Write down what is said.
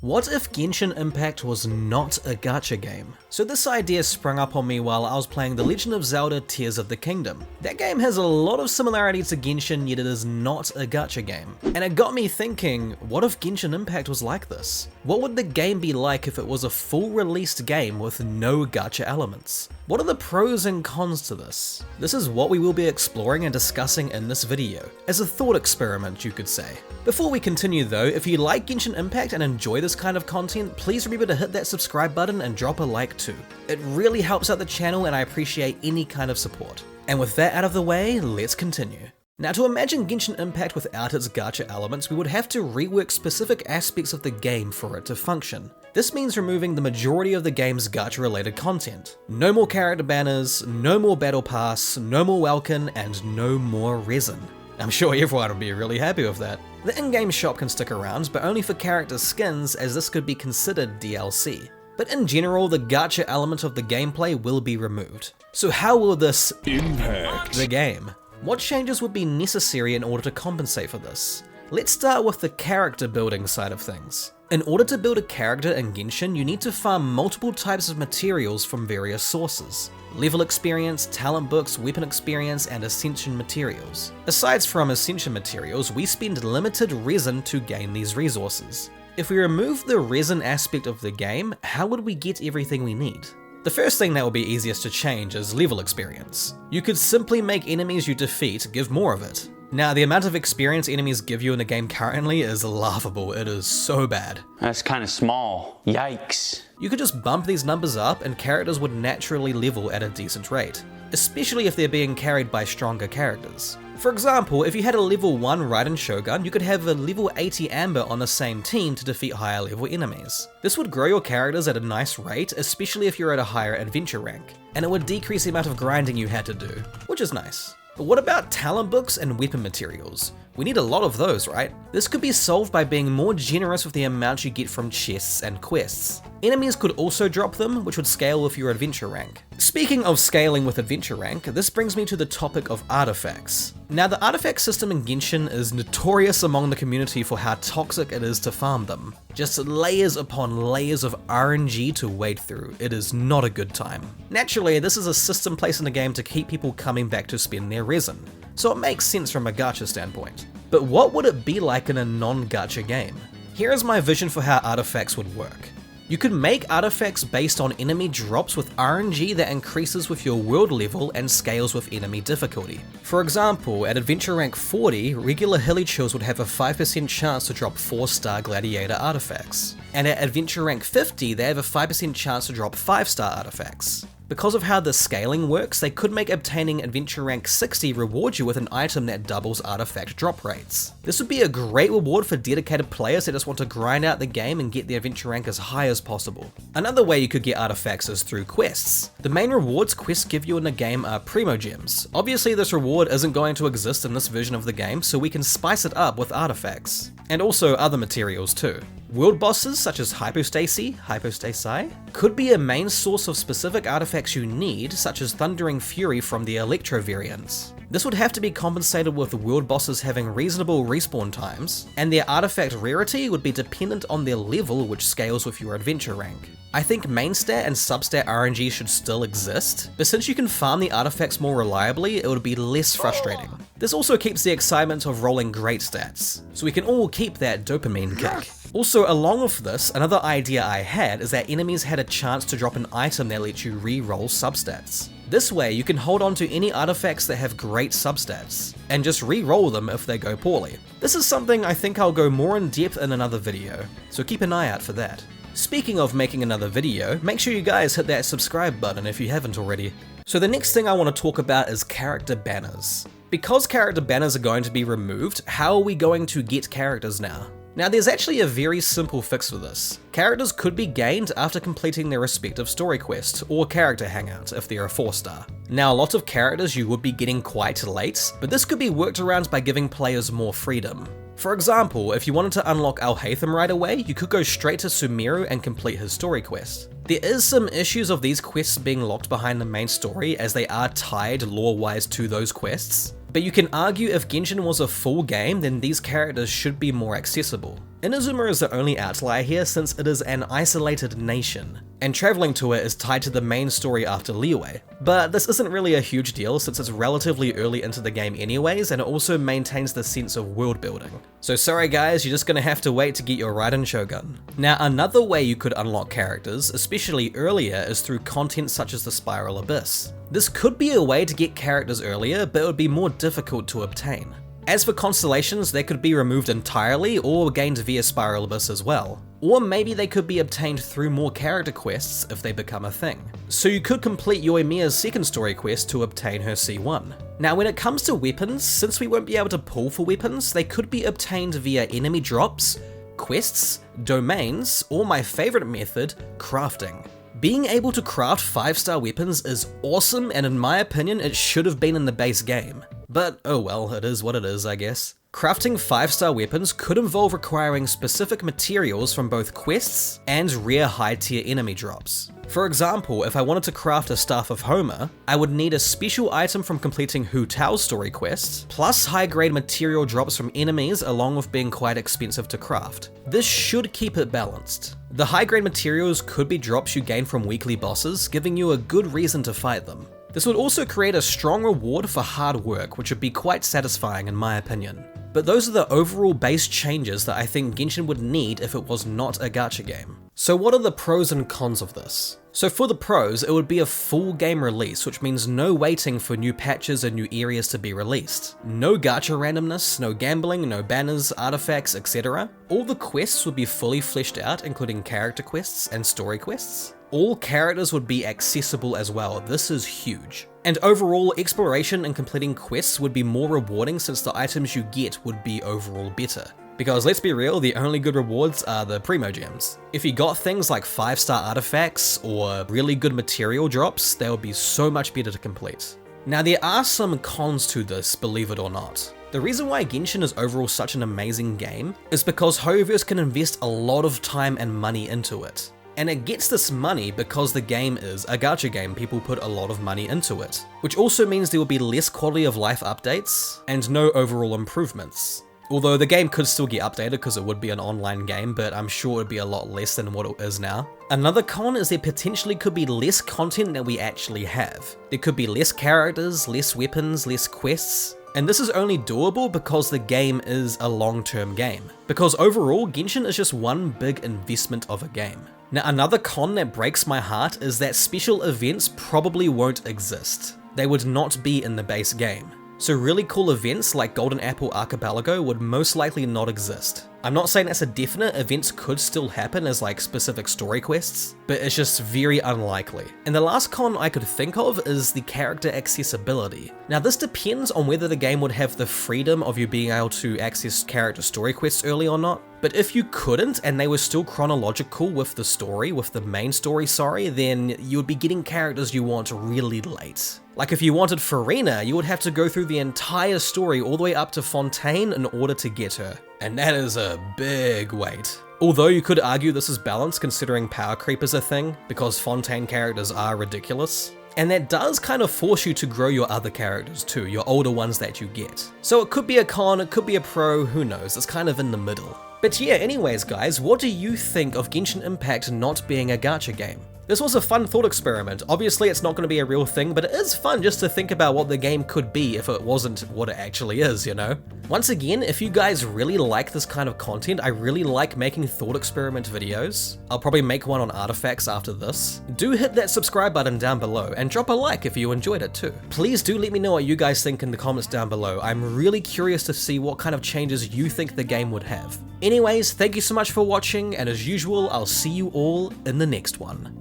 What if Genshin Impact was not a gacha game? So this idea sprung up on me while I was playing The Legend of Zelda Tears of the Kingdom. That game has a lot of similarities to Genshin, yet it is not a gacha game. And it got me thinking, what if Genshin Impact was like this? What would the game be like if it was a full released game with no gacha elements? What are the pros and cons to this? This is what we will be exploring and discussing in this video, as a thought experiment you could say. Before we continue though, if you like Genshin Impact and enjoy this kind of content, please remember to hit that subscribe button and drop a like too. It really helps out the channel and I appreciate any kind of support. And with that out of the way, let's continue. Now to imagine Genshin Impact without its gacha elements, we would have to rework specific aspects of the game for it to function. This means removing the majority of the game's gacha related content. No more character banners, no more battle pass, no more welcome, and no more resin. I'm sure everyone will be really happy with that. The in-game shop can stick around, but only for character skins, as this could be considered DLC. But in general, the gacha element of the gameplay will be removed. So how will this impact the game? What changes would be necessary in order to compensate for this? Let's start with the character building side of things. In order to build a character in Genshin, you need to farm multiple types of materials from various sources. Level experience, talent books, weapon experience, and ascension materials. Aside from ascension materials, we spend limited resin to gain these resources. If we remove the resin aspect of the game, how would we get everything we need? The first thing that will be easiest to change is level experience. You could simply make enemies you defeat give more of it. Now, the amount of experience enemies give you in the game currently is laughable. It is so bad. That's kind of small. Yikes. You could just bump these numbers up and characters would naturally level at a decent rate, especially if they're being carried by stronger characters. For example, if you had a level 1 Raiden Shogun, you could have a level 80 Amber on the same team to defeat higher level enemies. This would grow your characters at a nice rate, especially if you're at a higher adventure rank, and it would decrease the amount of grinding you had to do, which is nice. But what about talent books and weapon materials? We need a lot of those, right? This could be solved by being more generous with the amount you get from chests and quests. Enemies could also drop them, which would scale with your adventure rank. Speaking of scaling with adventure rank, this brings me to the topic of artifacts. Now, the artifact system in Genshin is notorious among the community for how toxic it is to farm them. Just layers upon layers of RNG to wade through. It is not a good time. Naturally, this is a system placed in the game to keep people coming back to spend their resin, so it makes sense from a gacha standpoint. But what would it be like in a non-gacha game? Here is my vision for how artifacts would work. You could make artifacts based on enemy drops with RNG that increases with your world level and scales with enemy difficulty. For example, at adventure rank 40, regular Hillichills would have a 5% chance to drop 4-star gladiator artifacts. And at adventure rank 50, they have a 5% chance to drop 5-star artifacts. Because of how the scaling works, they could make obtaining adventure rank 60 reward you with an item that doubles artifact drop rates. This would be a great reward for dedicated players that just want to grind out the game and get the adventure rank as high as possible. Another way you could get artifacts is through quests. The main rewards quests give you in the game are primo gems. Obviously this reward isn't going to exist in this version of the game, so we can spice it up with artifacts. And also other materials too. World bosses such as Hypostasi, could be a main source of specific artifacts you need, such as Thundering Fury from the Electro variants. This would have to be compensated with world bosses having reasonable respawn times, and their artifact rarity would be dependent on their level, which scales with your adventure rank. I think main stat and substat RNG should still exist, but since you can farm the artifacts more reliably, it would be less frustrating. This also keeps the excitement of rolling great stats, so we can all keep that dopamine kick. Also, along with this, another idea I had is that enemies had a chance to drop an item that lets you re-roll substats. This way, you can hold on to any artifacts that have great substats, and just re-roll them if they go poorly. This is something I think I'll go more in depth in another video, so keep an eye out for that. Speaking of making another video, make sure you guys hit that subscribe button if you haven't already. So the next thing I want to talk about is character banners. Because character banners are going to be removed, how are we going to get characters now? Now there's actually a very simple fix for this. Characters could be gained after completing their respective story quest, or character hangout if they're a 4-star. Now a lot of characters you would be getting quite late, but this could be worked around by giving players more freedom. For example, if you wanted to unlock Alhaitham right away, you could go straight to Sumeru and complete his story quest. There is some issues of these quests being locked behind the main story as they are tied lore-wise to those quests, but you can argue if Genshin was a full game, then these characters should be more accessible. Inazuma is the only outlier here since it is an isolated nation, and traveling to it is tied to the main story after Liyue. But this isn't really a huge deal since it's relatively early into the game anyways, and it also maintains the sense of world building. So sorry guys, you're just gonna have to wait to get your Raiden Shogun. Now another way you could unlock characters, especially earlier, is through content such as the Spiral Abyss. This could be a way to get characters earlier, but it would be more difficult to obtain. As for constellations, they could be removed entirely or gained via Spiral Abyss as well. Or maybe they could be obtained through more character quests if they become a thing. So you could complete Yoimiya's second story quest to obtain her C1. Now when it comes to weapons, since we won't be able to pull for weapons, they could be obtained via enemy drops, quests, domains, or my favorite method, crafting. Being able to craft 5-star weapons is awesome, and in my opinion it should have been in the base game. But oh well, it is what it is, I guess. Crafting 5-star weapons could involve requiring specific materials from both quests and rare high-tier enemy drops. For example, if I wanted to craft a Staff of Homer, I would need a special item from completing Hu Tao's story quest, plus high-grade material drops from enemies along with being quite expensive to craft. This should keep it balanced. The high-grade materials could be drops you gain from weekly bosses, giving you a good reason to fight them. This would also create a strong reward for hard work, which would be quite satisfying in my opinion. But those are the overall base changes that I think Genshin would need if it was not a gacha game. So what are the pros and cons of this? So for the pros, it would be a full game release, which means no waiting for new patches and new areas to be released. No gacha randomness, no gambling, no banners, artifacts, etc. All the quests would be fully fleshed out, including character quests and story quests. All characters would be accessible as well, this is huge. And overall, exploration and completing quests would be more rewarding since the items you get would be overall better. Because let's be real, the only good rewards are the Primo Gems. If you got things like 5-star artifacts or really good material drops, they would be so much better to complete. Now there are some cons to this, believe it or not. The reason why Genshin is overall such an amazing game is because Hoyoverse can invest a lot of time and money into it. And it gets this money because the game is a gacha game, people put a lot of money into it. Which also means there will be less quality of life updates and no overall improvements. Although the game could still get updated because it would be an online game, but I'm sure it would be a lot less than what it is now. Another con is there potentially could be less content than we actually have. There could be less characters, less weapons, less quests. And this is only doable because the game is a long-term game. Because overall, Genshin is just one big investment of a game. Now another con that breaks my heart is that special events probably won't exist. They would not be in the base game. So really cool events like Golden Apple Archipelago would most likely not exist. I'm not saying that's a definite, events could still happen as like specific story quests, but it's just very unlikely. And the last con I could think of is the character accessibility. Now this depends on whether the game would have the freedom of you being able to access character story quests early or not. But if you couldn't and they were still chronological with the story, with the main story, then you would be getting characters you want really late. Like if you wanted Farina, you would have to go through the entire story all the way up to Fontaine in order to get her. And that is a big wait. Although you could argue this is balanced considering power creep is a thing, because Fontaine characters are ridiculous. And that does kind of force you to grow your other characters too, your older ones that you get. So it could be a con, it could be a pro, who knows, it's kind of in the middle. But yeah, anyways guys, what do you think of Genshin Impact not being a gacha game? This was a fun thought experiment. Obviously it's not going to be a real thing, but it is fun just to think about what the game could be if it wasn't what it actually is, you know? Once again, if you guys really like this kind of content, I really like making thought experiment videos. I'll probably make one on artifacts after this. Do hit that subscribe button down below and drop a like if you enjoyed it too. Please do let me know what you guys think in the comments down below. I'm really curious to see what kind of changes you think the game would have. Anyways, thank you so much for watching, and as usual, I'll see you all in the next one.